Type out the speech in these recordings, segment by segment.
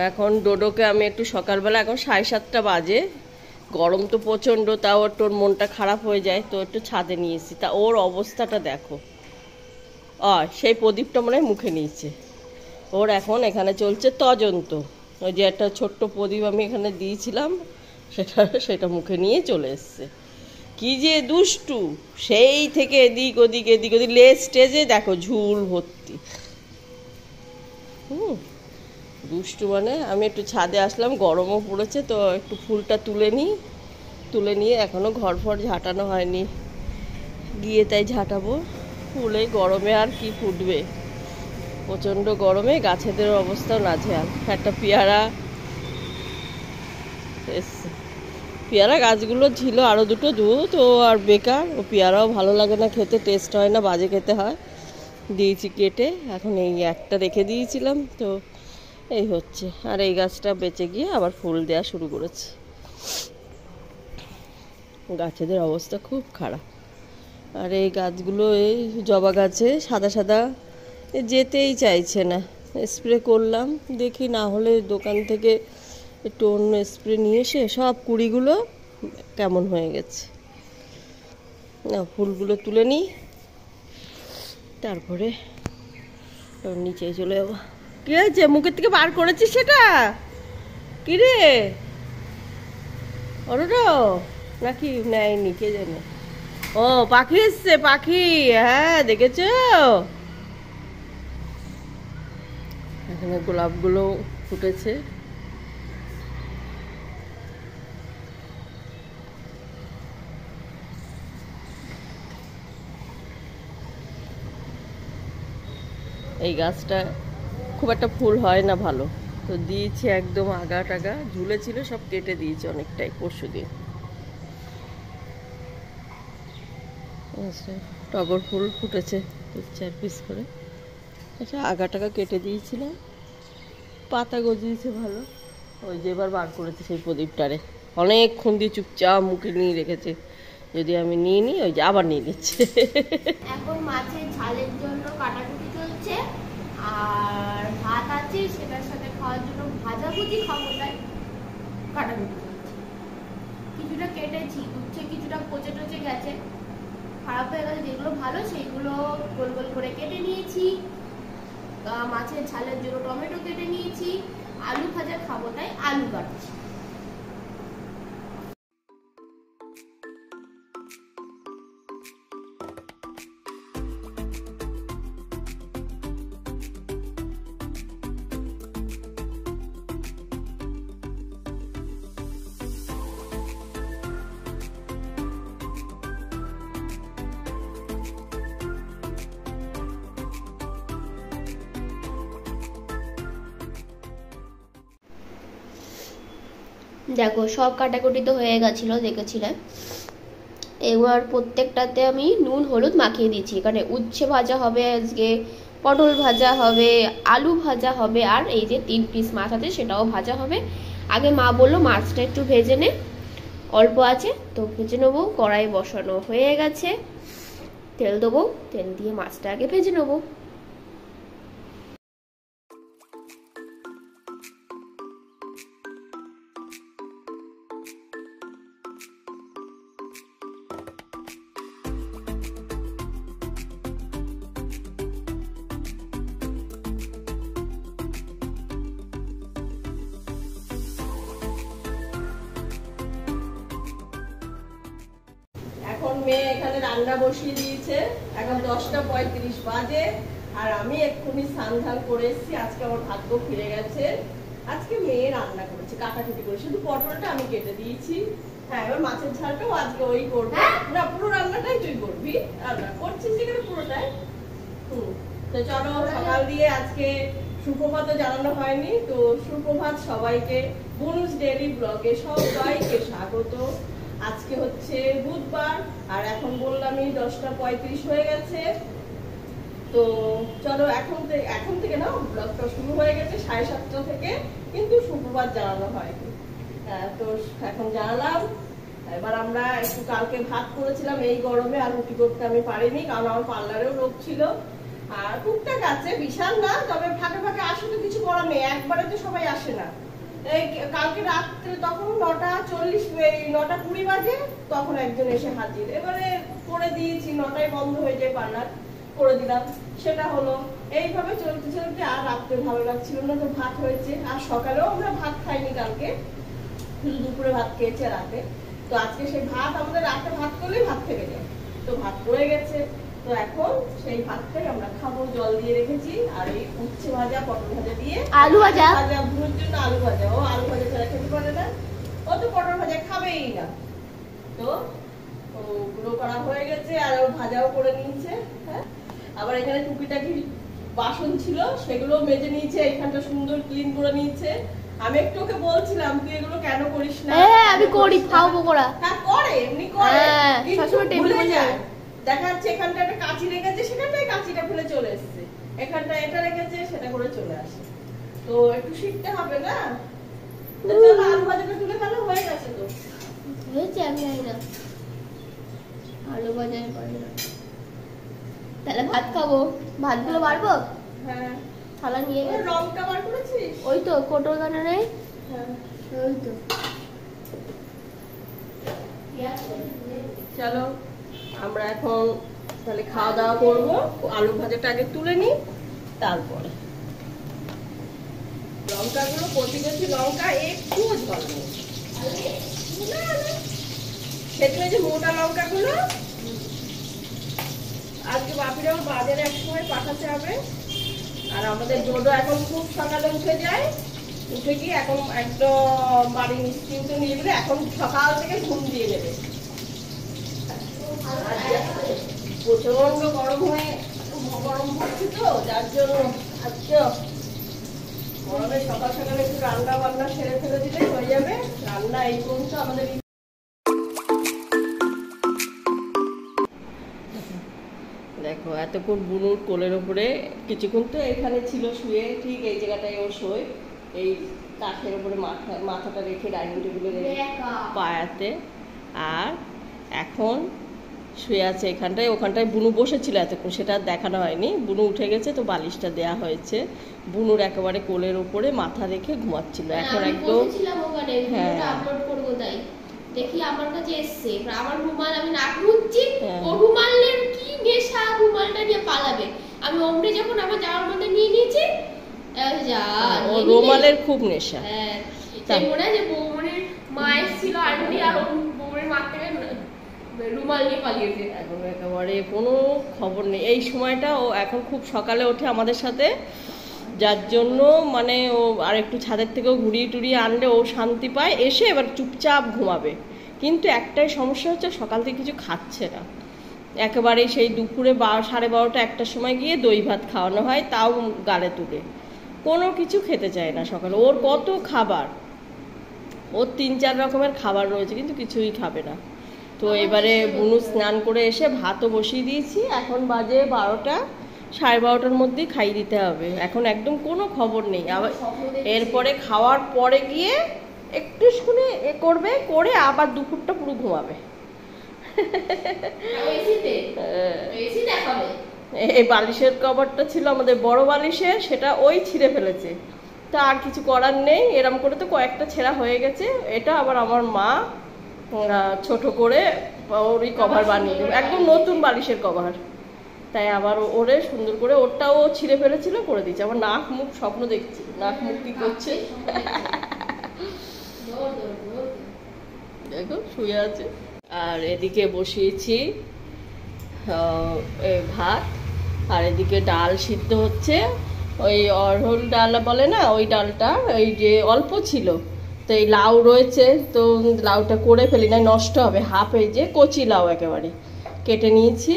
এখন ডোডোকে আমি একটু সকালবেলা, এখন 7:30 বাজে, গরম তো প্রচণ্ড, তাও একটু ওর মনটা খারাপ হয়ে যায়, তো একটু ছাদে নিয়ে এসেছি। তা ওর অবস্থাটা দেখো, সেই প্রদীপটা মনে হয় মুখে নিয়েছে। ওর এখন এখানে চলছে তদন্ত। ওই যে একটা ছোট্ট প্রদীপ আমি এখানে দিয়েছিলাম, সেটা মুখে নিয়ে চলে এসছে। কি যে দুষ্টু, সেই থেকে এদিক ওদিক লেজ স্টেজে দেখো ঝুল ভর্তি। দুষ্টু মানে। আমি একটু ছাদে আসলাম, গরমও পড়েছে, তো একটু ফুলটা তুলে নিয়ে এখনও ঘর ফর ঝাঁটানো হয়নি, গিয়ে তাই ঝাঁটাবো। ফুলে গরমে আর কি ফুটবে, প্রচণ্ড গরমে গাছেদের অবস্থাও নাজেহাল। একটা পেয়ারা গাছগুলো ছিল আরও দুটো, তো আর বেকার। ও পেয়ারাও ভালো লাগে না খেতে, টেস্ট হয় না, বাজে খেতে হয়। দিয়েছি কেটে, এখন এই একটা রেখে দিয়েছিলাম, তো এই হচ্ছে। আর এই গাছটা বেঁচে গিয়ে আবার ফুল দেওয়া শুরু করেছে। গাছেদের অবস্থা খুব খারাপ। আর এই গাছগুলো, এই জবা গাছে সাদা যেতেই চাইছে না। স্প্রে করলাম, দেখি না হলে দোকান থেকে একটু অন্য স্প্রে নিয়ে এসে। সব কুড়িগুলো কেমন হয়ে গেছে। না, ফুলগুলো তুলে নিই, তারপরে নিচে চলে যাবো। কি হয়েছে, মুখের থেকে বার করেছিস সেটা? কি রে ওটা নাকি নেয়নি, কে জানে। ও পাখি এসছে, পাখি, হ্যাঁ দেখেছো? এখানে গোলাপগুলো ফুটেছে। এই গাছটা খুব একটা ফুল হয় না ভালো, তো দিয়েছি একদম আগা টাগা, ঝুলেছিল সব কেটে দিয়েছি অনেকটাই পরশু দিন। টগর ফুল ফুটেছে 4 পিস করে, আচ্ছা আগা টাগা কেটে দিয়েছিলাম, পাতা গজিয়েছে ভালো। ওই যে এবার বার করেছে সেই প্রদীপটারে, অনেকক্ষণ দিয়ে চুপচাপ মুখে নিয়ে রেখেছে। যদি আমি নিয়ে নিই, ওই যে আবার নিয়ে নিচ্ছে। এখন মাছের ঝালের জন্য কাটাকুটি চলছে, আর ভাত আছে সেটার সাথে খাওয়ার জন্য ভাজাভুজি খাবো, তাই কাটাকুটি চলছে। কিছুটা কেটেছি, উচ্ছে কিছুটা পচে টচে গেছে, খারাপ হয়ে গেছে, যেগুলো ভালো সেইগুলো গোল গোল করে কেটে নিয়েছি। মাছের ঝালের জন্য টমেটো কেটে নিয়েছি, আলু ভাজা খাবো তাই আলু কাটছি। দেখো সব কাটাকুটি তো হয়ে গেছিল, দেখেছিলে। এবার প্রত্যেকটাতে আমি নুন হলুদ মাখিয়ে দিচ্ছি। এখানে উচ্ছে ভাজা হবে আজকে, পটল ভাজা হবে, আলু ভাজা হবে, আর এই যে 3 পিস মাছ আছে সেটাও ভাজা হবে। আগে মা বললো মাছটা একটু ভেজে নে, অল্প আছে তো ভেজে নেবো। কড়াই বসানো হয়ে গেছে, তেল দেবো, তেল দিয়ে মাছটা আগে ভেজে নেবো। এখন মেয়ে এখানে রান্না বসিয়ে দিয়েছে, এখন 10:35 বাজে, আর আমি এক্ষুনি স্নান করে এসেছি। আজকে আমার ভাগ্য ফিরে গেছে, আজকে মেয়ে রান্না করেছে, কাটাকুটি করে, শুধু পটলটা আমি কেটে দিয়েছি। হ্যাঁ, এবার মাছের ঝালটাও আজকে ওই করবে। না, পুরো রান্নাটাই তুই করবি, রান্না করছিস যেখানে পুরোটাই। তো চলো, সকাল দিয়ে আজকে সুপ্রভাত জানানো হয়নি, তো সুপ্রভাত সবাইকে, বুনুস ডেইলি ব্লগে সবাইকে স্বাগত। আজকে হচ্ছে বুধবার, আর এখন বললামই 10:35 হয়ে গেছে। তো চলো, এখন থেকে না ব্লগটা শুরু হয়ে গেছে 7:30 থেকে, কিন্তু সুপ্রভাত জানানো হয়নি। তো এখন জানালাম। এবার আমরা একটু কালকে ভাত করেছিলাম এই গরমে, আর রুটি করতে আমি পারিনি, কারণ আমার পার্লারেও লোক ছিল। আর টুকটাক আছে, বিশাল না, তবে ফাঁকে ফাঁকে আসে তো কিছু করার নেই, একবারে তো সবাই আসে না। এই কালকে রাত্রে তখন 9:40 9:20 বাজে, তখন একজন এসে হাজির। এবারে করে দিয়েছি, 9টায় বন্ধ হয়ে যায় পার্লার, করে দিলাম, সেটা হলো। এইভাবে চলতে চলতে আর রাত্রে ভালো লাগছিল না, তো ভাত হয়েছে। আর সকালেও আমরা ভাত খাইনি কালকে, শুধু দুপুরে ভাত খেয়েছে রাতে। তো আজকে সেই ভাত, আমাদের রাতে ভাত করলেই ভাত থেকে যায়, তো ভাত পড়ে গেছে। তো এখন সেই ভাতটাই আমরা খাবো, জল দিয়ে রেখেছি। আর এই উচ্ছে ভাজা, পটল ভাজা দিয়ে আলু ভাজা, ভুনুর জন্য আলু ভাজা। ও আলু ভাজা ছাড়া খেতে পারে না, ও তো পটল ভাজা খাবেই না। তো ওগুলো করা হয়ে গেছে, আর ও ভাজাও করে নিয়েছে। হ্যাঁ, আবার এখানে টুকিটাকি বাসন ছিল, সেগুলো মেজে নিয়েছে, এখানটা সুন্দর ক্লিন করে নিয়েছে। আমি একটু ওকে বলছিলাম তুই এগুলো কেন করিস না। আমি করি, খাও পকোড়া। হ্যাঁ করে, এমনি করে, কিন্তু ভুলে যায়। দেখা যাচ্ছে এখানটা একটা কাঁচি রেখেছে, সেখানটায় কাঁচিটা ফেলে চলে এসেছে, এখানটা এটা রেখেছে, সেটা করে চলে আসে। তো একটু শিখতে হবে না। চলো আলু ভাজাটা তুলে ফেলো, হয়ে গেছে তো। হয়েছে, আমি জানি না আলু ভাজা পারি না। তাহলে ভাত খাবো, ভাতগুলো বাড়বো। হ্যাঁ, থালা নিয়ে গেছে। লঙ্কা বার করেছিস? ওই তো কোটোর গানে নেই। হ্যাঁ, ওই তো। চলো আমরা এখন তাহলে খাওয়া দাওয়া করবো। আলু ভাজাটা আগে তুলে নিই, তারপরে লঙ্কাগুলো কচি কচি লঙ্কা, একটু ঝাল নেই। সেগুলো যে মোটা লঙ্কাগুলো আজকে বাপিরাও বাজারে এক সময় পাঠাতে হবে। আর আমাদের ডোডো এখন খুব সকালে উঠে যায়, উঠে গিয়ে এখন একদম বাড়ি নিশ্চিন্ত নিয়ে গেলে এখন সকাল থেকে ঘুম দিয়ে নেবে। প্রচন্ড গরম পড়ছে তো, যার জন্য আজকে গরমে সকাল সকালে একটু রান্না বান্না সেরে ফেলে দিলে হয়ে যাবে। রান্না এই পর্যন্ত আমাদের। দেখো এতক্ষণ বুনুর কোলের ওপরে কিছুক্ষণ তো এখানে ছিল শুয়ে, ঠিক এই জায়গাটায় ও শোয়, এই কাঠের ওপরে মাথাটা রেখে, ডাইনিং টেবিলে রেখে পায়াতে। আর এখন শুয়ে আছে এখানটায়, ওখানটায় বুনু বসেছিল এতক্ষণ, সেটা দেখানো হয়নি। বুনু উঠে গেছে, তো বালিশটা দেয়া হয়েছে। বুনুর একেবারে কোলের ওপরে মাথা রেখে ঘুমাচ্ছিল। এখন একদম আপলোড করবো, তাই দেখি আমার কাছে এসছে আমার রুমাল, আমি নাক মুছছি, ও রুমালের কি নেশা, রুমালটা নিয়ে পালাবে। আমি ওমরে যখন আমার জামার মধ্যে নিয়ে নিয়েছি, ও রুমালের খুব নেশা। হ্যাঁ, তাই মনে হয় যে বৌমনের মা এসেছিল আন্টি, আর বৌমনের মা থেকে রুমাল নিয়ে পালিয়েছে। এখন একেবারে কোনো খবর নেই। এই সময়টা ও এখন খুব সকালে ওঠে আমাদের সাথে, যার জন্য মানে ও আর একটু ছাদের থেকেও ঘুরিয়ে টুরিয়ে আনলে ও শান্তি পায়, এসে এবার চুপচাপ ঘুমাবে। কিন্তু একটাই সমস্যা হচ্ছে, সকাল থেকে কিছু খাচ্ছে না একেবারে। সেই দুপুরে 12:30 1টার সময় গিয়ে দই ভাত খাওয়ানো হয়, তাও গালে তুলে, কোনো কিছু খেতে চায় না সকালে। ওর কত খাবার, ওর 3-4 রকমের খাবার রয়েছে, কিন্তু কিছুই খাবে না। তো এবারে বুনু স্নান করে এসে ভাতও বসিয়ে দিয়েছি, এখন বাজে 12টা, 12:30টার মধ্যেই খাইয়ে দিতে হবে। এখন একদম কোনো খবর নেই। আবার এরপরে খাওয়ার পরে গিয়ে একটু শুনে করবে, করে আবার দুপুরটা পুরো ঘুমাবে। এই বালিশের কভারটা ছিল আমাদের বড় বালিশের, সেটা ওই ছিঁড়ে ফেলেছে। তা আর কিছু করার নেই, এরম করে তো কয়েকটা ছেঁড়া হয়ে গেছে। এটা আবার আমার মা ছোট করে ওরই কভার বানিয়ে দেবে, একদম নতুন বালিশের কভার। তাই আবার ওরে সুন্দর করে, ওরটাও ছিঁড়ে ফেলেছিল, করে দিচ্ছে। আমার নাক মুখ স্বপ্ন দেখছি, নাক মুখ কি করছে দেখো, শুয়ে আছে। আর এদিকে বসিয়েছি ভাত, আর এদিকে ডাল সিদ্ধ হচ্ছে। ওই অড়হর ডাল বলে না, ওই ডালটা এই যে অল্প ছিল, তো এই লাউ রয়েছে, তো লাউটা করে ফেলি না, নষ্ট হবে। হাফ এই যে কচি লাউ একেবারে কেটে নিয়েছি।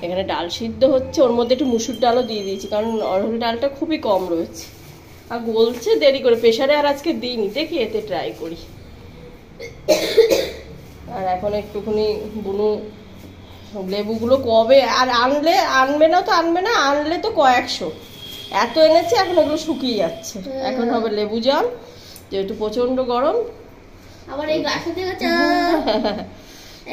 এখানে ডাল সিদ্ধ হচ্ছে, ওর মধ্যে একটু মুসুর ডালও দিয়ে দিয়েছি, কারণ অড়হর ডালটা খুবই কম রয়েছে। আর গলছে দেরি করে, প্রেশারে আর আজকে দিইনি, দেখি এতে ট্রাই করি। আর এখন একটুখানি বুনু লেবুগুলো কবে আর আনবে না, তো আনবে না, আনলে তো কয়েকশো এত এনেছে, এখন ওগুলো শুকিয়ে যাচ্ছে। এখন হবে লেবু জল, যেহেতু প্রচন্ড গরম। আবার এই গাছে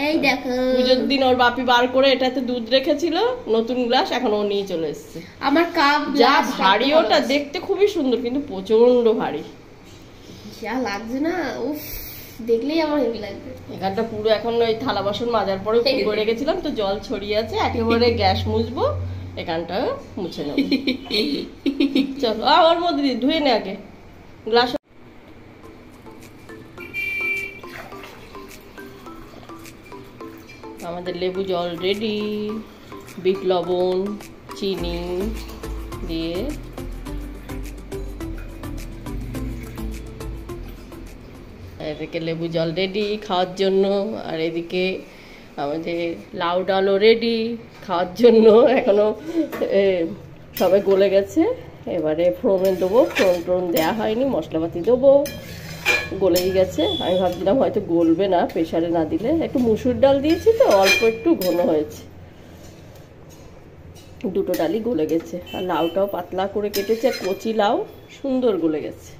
এই দেখো পুজোর দিন ওর বাপি বার করে এটাতে দুধ রেখেছিল, নতুন গ্লাস, এখন ও নিয়ে চলে এসেছে। আমার কাপ যা ভারী ওটা, দেখতে খুবই সুন্দর কিন্তু প্রচন্ড ভারী। যা লাগছে না, উফ দেখলেই আমার হেভি লাগবে। এখানটা পুরো এখন ওই থালা বাসন মাজার পরে করে রেখেছিলাম তো, জল ছড়িয়ে আছে, একেবারে গ্যাস মুছবো, এখানটা মুছে নেবো। চলো ওর মধ্যে দিয়ে ধুয়ে নে আগে গ্লাস। আমাদের লেবু জল রেডি, বিট লবণ, চিনি দিয়ে এদিকে লেবু জল রেডি খাওয়ার জন্য, আর এদিকে আমাদের লাউ ডালও রেডি খাওয়ার জন্য। এখনো সবাই গলে গেছে, এবারে ফোড়নে দেবো, ফোড়ন দেওয়া হয়নি, মশলাপাতি দেবো, গলেই গেছে। আমি ভাবছিলাম হয়তো গলবে না প্রেশারে না দিলে, একটু মুসুর ডাল দিয়েছি তো অল্প একটু ঘন হয়েছে, দুটো ডালই গলে গেছে। আর লাউটাও পাতলা করে কেটেছে, আর কচি লাউ সুন্দর গলে গেছে।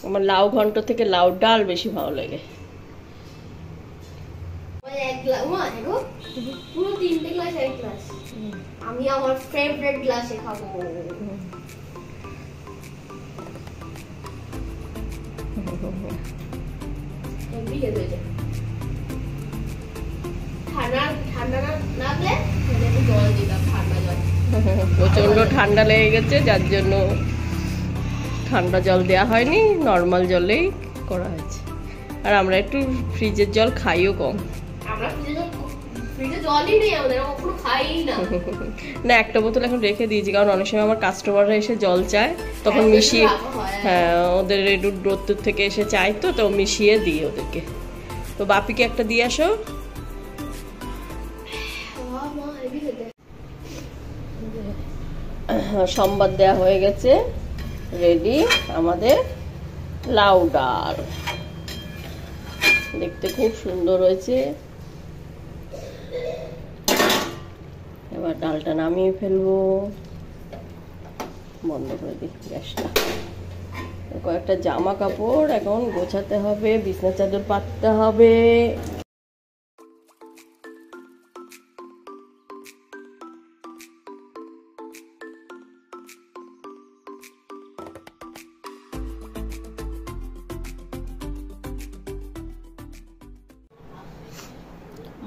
আমার লাউ ঘন্ট থেকে লাউ ডাল বেশি ভালো লাগে। পুরো 3টে গ্লাস, 1 গ্লাস আমি আমার ফেভারিট গ্লাসে খাবো। প্রচন্ড ঠান্ডা লেগে গেছে, যার জন্য ঠান্ডা জল দেওয়া হয়নি, নর্মাল জলেই করা হয়েছে। আর আমরা একটু ফ্রিজের জল খাইও কম, না একটা বোতল এখন রেখে দিয়েছি, কারণ অনেক সময় আমার কাস্টমাররা এসে জল চায়, তখন মিশিয়ে, হ্যাঁ ওদের একটু দূর থেকে এসে চায় তো মিশিয়ে দিই ওদেরকে। তো বাপিকে একটা দিয়ে আসো। সম্বাদ দেয়া হয়ে গেছে, রেডি আমাদের লাউ ডাল, দেখতে খুব সুন্দর হয়েছে। এবার ডালটা নামিয়ে ফেলবো, বন্ধ করে দিই গ্যাসটা। কয়েকটা জামা কাপড় এখন গোছাতে হবে, বিছনা চাদর পাততে হবে।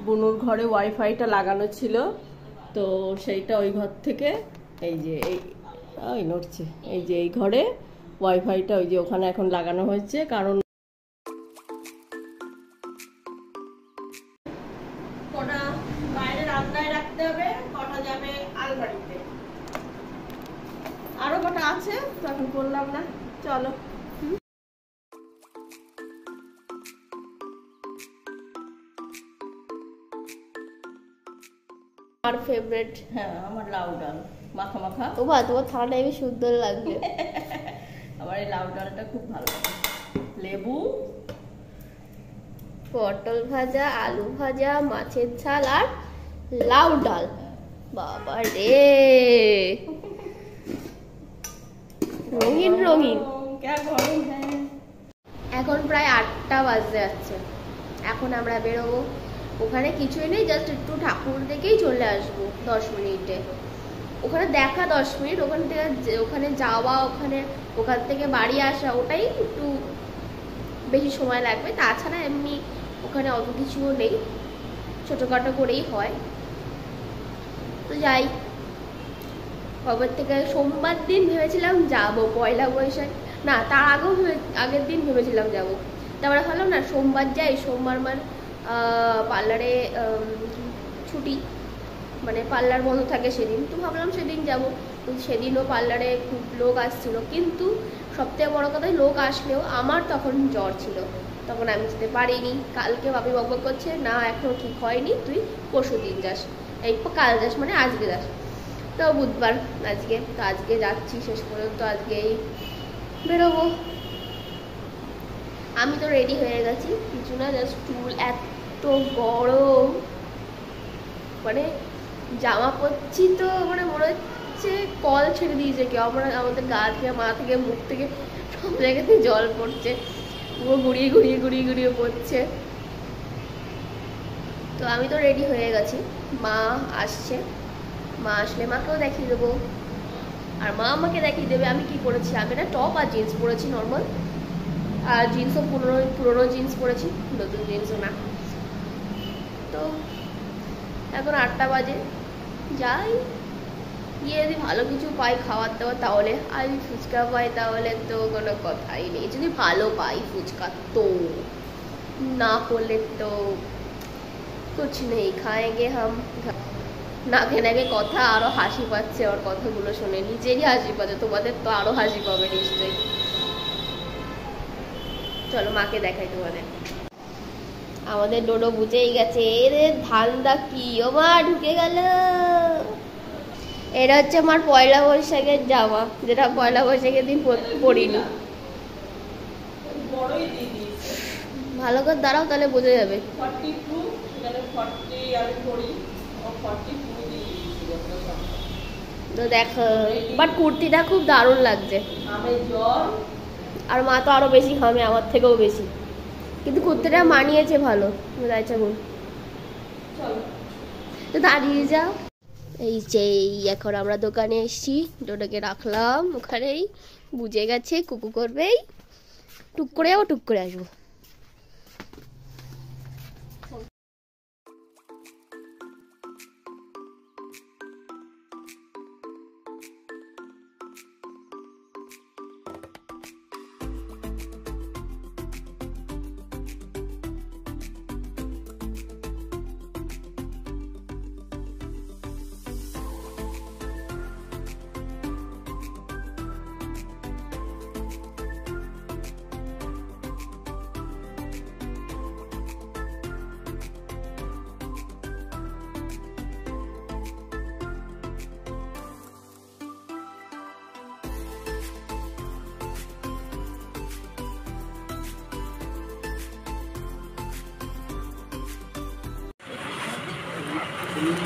বুনুর ঘরে ওয়াইফাইটা লাগানো ছিল, তো সেইটা ওই ঘর থেকে এই যে এই নড়ছে, এই যে এই ঘরে ওয়াইফাইটা ওই যে ওখানে এখন লাগানো হয়েছে, কারণ কটা বাইরে রান্নায় রাখতে হবে, কটা যাবে আলমারিতে, আরো কটা আছে তো এখন করলাম না। চলো আমার ফেভারিট, হ্যাঁ আমার লাউ ডাল মাখা মাখা। ও বা তোমার থালাটা বেশ সুন্দর লাগবে। আমার এই লাউ ডালটা খুব ভালো লাগে। লেবু, পটল ভাজা, আলু ভাজা, মাছের ঝাল আর লাউ ডাল, বাবা রে রঙিন রঙিন। এখন প্রায় 8টা বাজতে যাচ্ছে, এখন আমরা বেরোবো। ওখানে কিছুই নেই, জাস্ট একটু ঠাকুর দেখেই চলে আসবো 10 মিনিটে। ওখানে দেখা 10 মিনিট, ওখানে যাওয়া, ওখান থেকে বাড়ি আসা ওটাই একটু বেশি সময় লাগবে। তাছাড়া এমনি ওখানে অত কিছুও নেই, ছোটোখাটো করেই হয়। তো যাই, কবে থেকে সোমবার দিন ভেবেছিলাম যাবো, পয়লা বৈশাখ না তার আগের দিন ভেবেছিলাম যাবো। তারপরে ভাবলাম না সোমবার যাই, সোমবার পার্লারে ছুটি, মানে পার্লার বন্ধ থাকে সেদিন, তো ভাবলাম সেদিন যাবো। তো সেদিনও পার্লারে খুব লোক আসছিল, কিন্তু সবথেকে বড় কথা লোক আসলেও আমার তখন জ্বর ছিল, তখন আমি যেতে পারিনি। কালকে বাপি বকবক করছে, না এখনো ঠিক হয়নি, তুই পরশু দিন যাস, এই কাল যাস মানে আজকে যাস। তো বুধবার আজকে, তো আজকে যাচ্ছি, শেষ পর্যন্ত আজকেই বেরোবো। আমি তো রেডি হয়ে গেছি, কিছু না, জাস্ট চুল এত গরম, মানে জামা পরছি তো মানে মনে হচ্ছে কল ছেড়ে দিয়েছে কেউ। আমাদের গা থেকে, মা থেকে, মুখ থেকে সব জায়গাতে জল পড়ছে। পুরো ঘুরিয়ে ঘুরিয়ে ঘুরিয়ে ঘুরিয়ে পড়ছে। তো আমি তো রেডি হয়ে গেছি, মা আসছে, মা আসলে মাকেও দেখিয়ে দেবো আর মা আমাকে দেখিয়ে দেবে আমি কি পরেছি। আমি একটা টপ আর জিন্স পরেছি নর্মাল, আর জিন্সও পুরোনো জিন্স পরেছি, নতুন জিন্সও না। তো এখন 8টা বাজে, যাই গিয়ে যদি ভালো কিছু পাই খাবার দাবার তাহলে, আর যদি ফুচকা পাই তাহলে তো কোনো কথাই নেই। যদি ভালো পাই ফুচকা তো, না হলে তো कुछ नहीं खाएंगे हम। নাকে নাকে কথা, আরো হাসি পাচ্ছে ওর কথাগুলো শুনে, নিজেরই হাসি পাচ্ছে, তোমাদের তো আরো হাসি পাবে নিশ্চয়ই। চলো মাকে দেখাই তোমাদের। আমাদের ডোডো বুঝেই গেছে এদের ধান্দা কি। ও মা ঢুকে গেল। এটা হচ্ছে আমার পয়লা বৈশাখের জামা, যেটা পয়লা বৈশাখের দিন পরিনি। ভালো করে দাঁড়াও তাহলে বোঝা যাবে। তো দেখো, বাট কুর্তিটা খুব দারুণ লাগছে। আর মা তো আরো বেশি খাবে, আমার থেকেও বেশি, কিন্তু কুর্তিটা মানিয়েছে ভালো। যাইছে বল, তো দাঁড়িয়ে যাও। এই যে এখন আমরা দোকানে এসেছি, ডোডোকে রাখলাম ওখানেই, বুঝে গেছে কুকু করবেই, টুক করে যাবো টুক করে আসবো।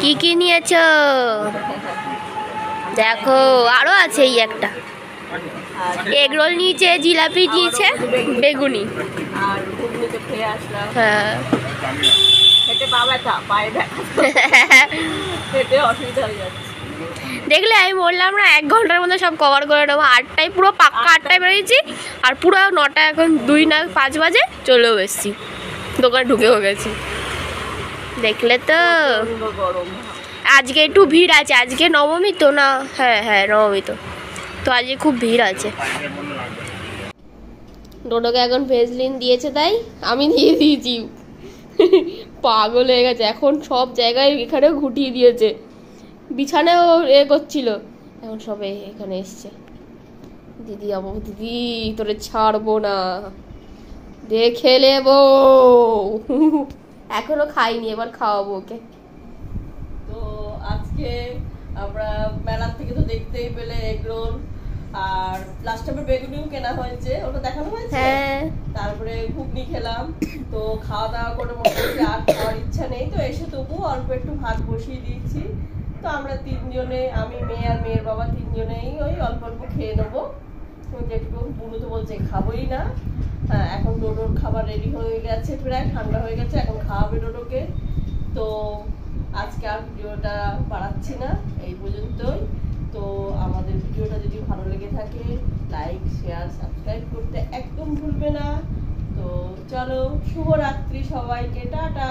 কি কি নিয়েছো দেখো, আরো আছে এই একটা এগ রোল নিয়েছে, জিলাপি নিয়েছে, বেগুনি। আর ঘুগনিতে খেয়ে আসলাম। হ্যাঁ খেতে পাবে পায়ে খেতে অসুবিধা হয়ে যাচ্ছে। দেখলে আমি বললাম না 1 ঘন্টার মধ্যে সব কভার করে নেবো। 8টায় পুরো পাক্কা 8টায় বেরিয়েছি, আর পুরো 9টা এখন 2 না 5 বাজে চলেও এসছি, দোকানে ঢুকেও গেছি। দেখলে তো আজকে একটু ভিড় আছে, আজকে নবমী তো না, হ্যাঁ হ্যাঁ নবমী তো, তো আজকে খুব ভিড় আছে। ডোডোকে এখন ভেজলিন দিয়েছে, তাই আমি দিয়ে দিয়েছি। পাগল হয়ে গেছে এখন, সব জায়গায় এখানেও ঘুটিয়ে দিয়েছে, বিছানাও করছিল, এখন সবে এখানে এসছে। দিদি আমো দিদি তোরে ছাড়বো না, দেখে নেবো। এখনো খাইনি, এবার খাওয়াবো ওকে। তো আজকে আমরা মেলার থেকে তো দেখতেই পেলে এগরোল আর লাস্ট টাইমে বেগুনিও কেনা হয়েছে, ওটা দেখানো হয়েছে। হ্যাঁ তারপরে ঘুগনি খেলাম। তো খাওয়া দাওয়া করে মোটামুটি আর খাওয়ার ইচ্ছা নেই, তো এসে তবু অল্প একটু ভাত বসিয়ে দিয়েছি। তো আমরা 3 জনে, আমি মেয়ে আর মেয়ের বাবা 3 জনেই ওই অল্প অল্প খেয়ে নেবো। যেটুকু বুনু তো বলছে খাবোই না। হ্যাঁ এখন ডোডোর খাবার রেডি হয়ে গেছে, প্রায় ঠান্ডা হয়ে গেছে, এখন খাওয়াবে ডোডোকে। তো আজকে আর ভিডিওটা বাড়াচ্ছি না, এই পর্যন্তই। তো আমাদের ভিডিওটা যদি ভালো লেগে থাকে লাইক শেয়ার সাবস্ক্রাইব করতে একদম ভুলবে না। তো চলো, শুভরাত্রি সবাইকে, টাটা।